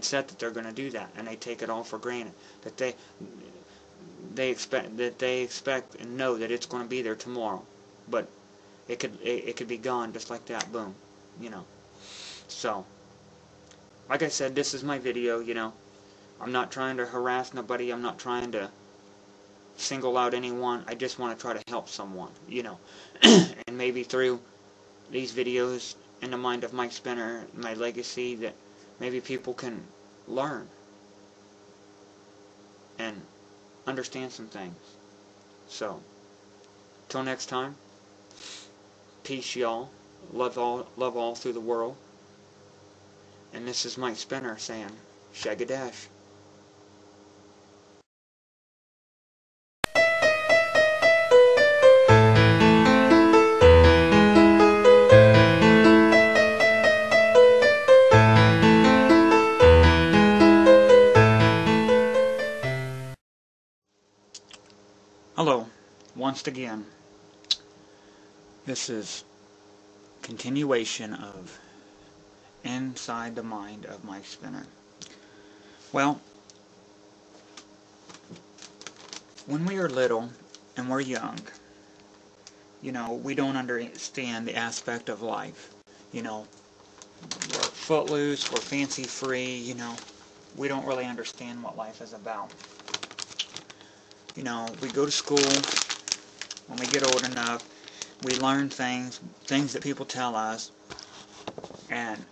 mindset that they're going to do that, and they take it all for granted. That they expect and know that it's going to be there tomorrow, but it could be gone just like that. Boom, you know. So, like I said, this is my video. You know, I'm not trying to harass nobody. I'm not trying to single out anyone. I just want to try to help someone. You know, and maybe through these videos in the mind of Mike Spinner, my legacy, that maybe people can learn and understand some things. So, till next time, peace, y'all. Love all through the world. And this is Mike Spinner saying, Shag-a-dash. Hello, once again. This is continuation of Inside the Mind of Mike Spinner. Well, when we are little and we're young, you know, we don't understand the aspect of life. You know, we're footloose, we're fancy free, you know, we don't really understand what life is about. You know, we go to school, when we get old enough, we learn things that people tell us, and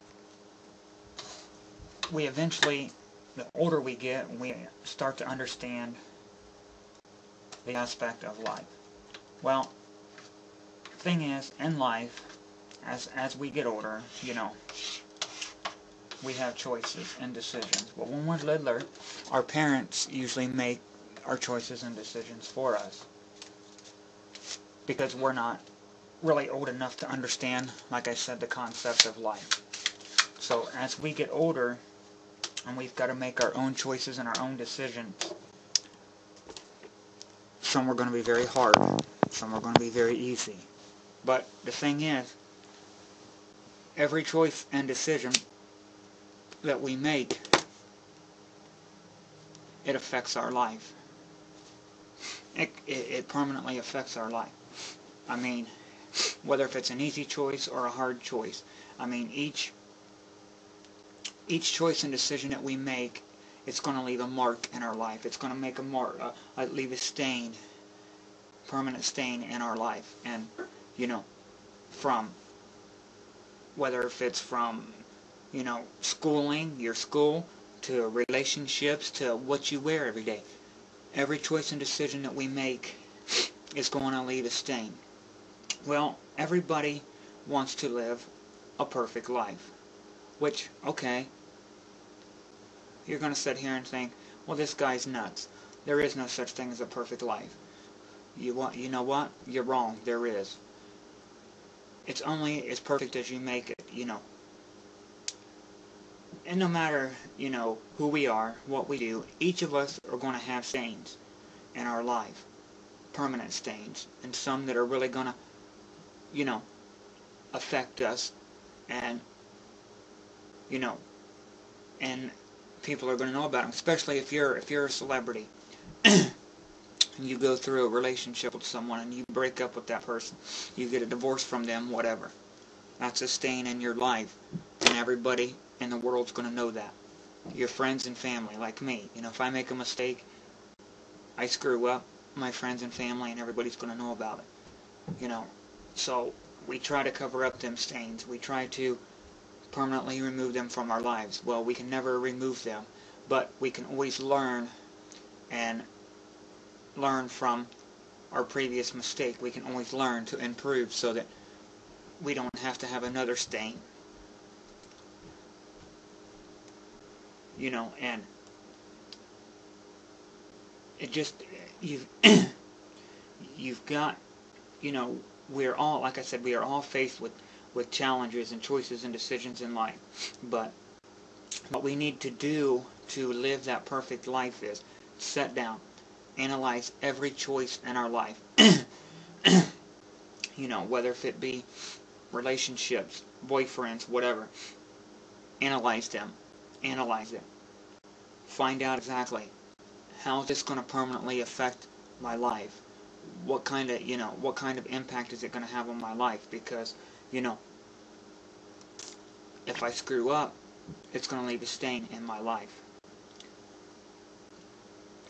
we eventually, the older we get, we start to understand the aspect of life. Well, the thing is, in life, as we get older, you know, we have choices and decisions. But when we're littler, our parents usually make our choices and decisions for us, because we're not really old enough to understand, like I said, the concept of life. So as we get older and we've got to make our own choices and our own decisions, some are going to be very hard, some are going to be very easy. But the thing is, every choice and decision that we make, it affects our life. It permanently affects our life. I mean, whether if it's an easy choice or a hard choice. I mean, each choice and decision that we make, it's going to leave a mark in our life. It's going to make a mark, leave a stain, permanent stain in our life. And, you know, from, whether if it's from, you know, schooling, your school, to relationships, to what you wear every day. Every choice and decision that we make is going to leave a stain. Well, everybody wants to live a perfect life. Which, okay, you're going to sit here and think, well, this guy's nuts. There is no such thing as a perfect life. You know what? You're wrong. There is. It's only as perfect as you make it, you know. And no matter, you know, who we are, what we do, each of us are going to have stains in our life. Permanent stains. And some that are really going to, you know, affect us. And, you know, and people are going to know about them. Especially if you're a celebrity. And you go through a relationship with someone and you break up with that person. You get a divorce from them, whatever. That's a stain in your life. And everybody in the world's going to know that. Your friends and family, like me. You know, if I make a mistake, I screw up, my friends and family and everybody's going to know about it. You know, so we try to cover up them stains. We try to permanently remove them from our lives. Well, we can never remove them, but we can always learn and learn from our previous mistake. We can always learn to improve so that we don't have to have another stain. You know, and it just, you've got, you know, we're all, like I said, we are all faced with challenges and choices and decisions in life. But what we need to do to live that perfect life is sit down, analyze every choice in our life. You know, whether if it be relationships, boyfriends, whatever. Analyze them. Analyze it. find out exactly how is this going to permanently affect my life. What kind of, what kind of impact is it going to have on my life? Because, if I screw up, it's going to leave a stain in my life.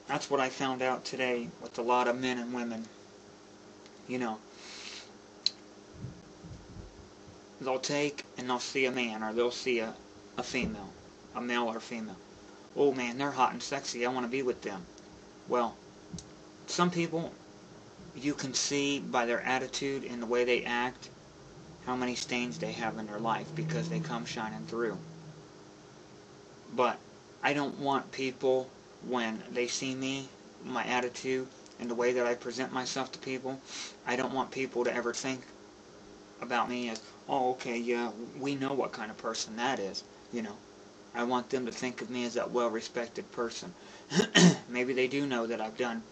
That's what I found out today with a lot of men and women. They'll take and they'll see a man, or they'll see a female, a male or female. Oh man, they're hot and sexy, I want to be with them. Well, some people, you can see by their attitude and the way they act how many stains they have in their life, because they come shining through. But I don't want people, when they see me, my attitude, and the way that I present myself to people, I don't want people to ever think about me as, oh, okay, yeah, we know what kind of person that is, I want them to think of me as that well-respected person. Maybe they do know that I've done,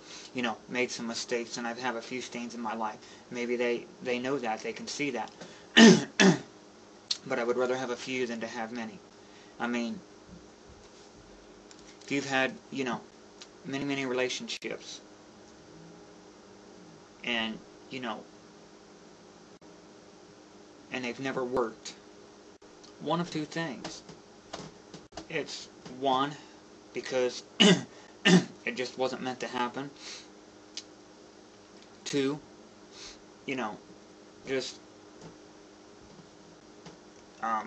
made some mistakes and I've had a few stains in my life. Maybe they know that, they can see that. But I would rather have a few than to have many. I mean, if you've had, many relationships, and, and they've never worked, one of two things. It's one, because it just wasn't meant to happen. Two, just, I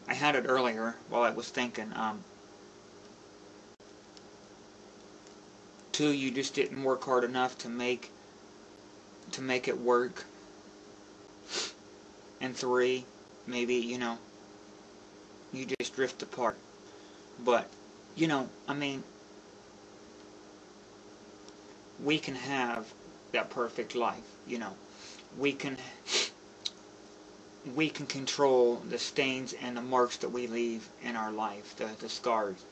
had it earlier while I was thinking, two, you just didn't work hard enough to make it work. And three, maybe, you just drift apart. But, I mean, we can have that perfect life, we can control the stains and the marks that we leave in our life, the scars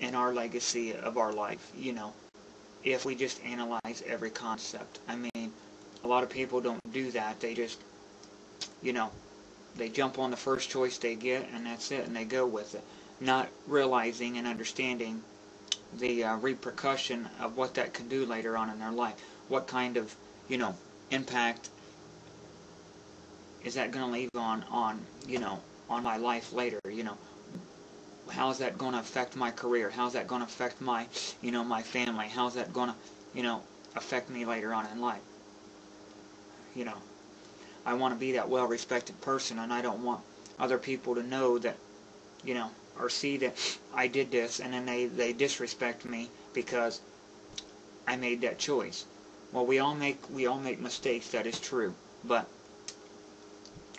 in our legacy of our life, if we just analyze every concept. I mean, a lot of people don't do that. They just, they jump on the first choice they get, and that's it, and they go with it, not realizing and understanding the repercussion of what that can do later on in their life. What kind of, impact is that going to leave on my life later? How is that going to affect my career? How's that going to affect my, my family? How's that going to, affect me later on in life? I want to be that well-respected person, and I don't want other people to know that, or see that I did this, and then they disrespect me because I made that choice. Well, we all make mistakes, that is true, but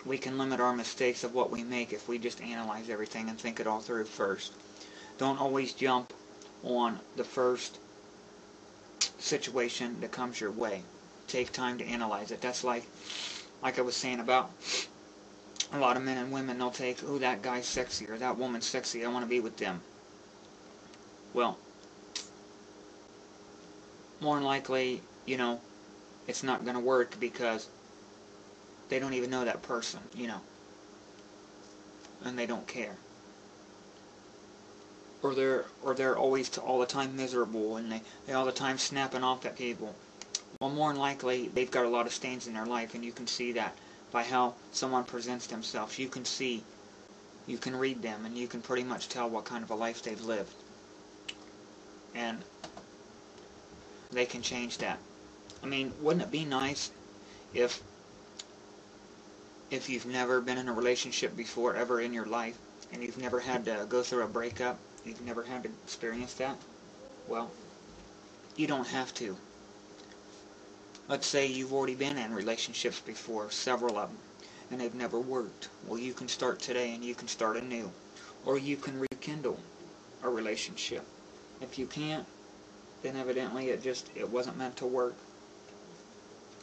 we can limit our mistakes of what we make if we just analyze everything and think it all through first. Don't always jump on the first situation that comes your way. Take time to analyze it. That's like I was saying about a lot of men and women. They'll take, oh, that guy's sexy, or that woman's sexy, I want to be with them. Well, more than likely, it's not going to work, because they don't even know that person, and they don't care. Or they're always all the time miserable, and they all the time snapping off at people. Well, more than likely, they've got a lot of stains in their life, and you can see that by how someone presents themselves. You can read them, and you can pretty much tell what kind of a life they've lived. And they can change that. I mean, wouldn't it be nice if you've never been in a relationship before, ever in your life, and you've never had to go through a breakup, you've never had to experience that? Well, you don't have to. Let's say you've already been in relationships before, several of them, and they've never worked. Well, you can start today, and you can start anew. Or you can rekindle a relationship. If you can't, then evidently it wasn't meant to work.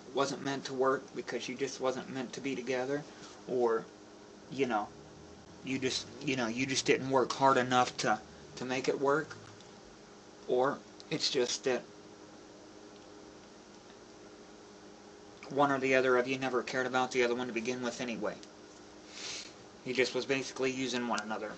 It wasn't meant to work because you just wasn't meant to be together, or you just didn't work hard enough to make it work, or it's just that one or the other of you never cared about the other one to begin with anyway. You just was basically using one another.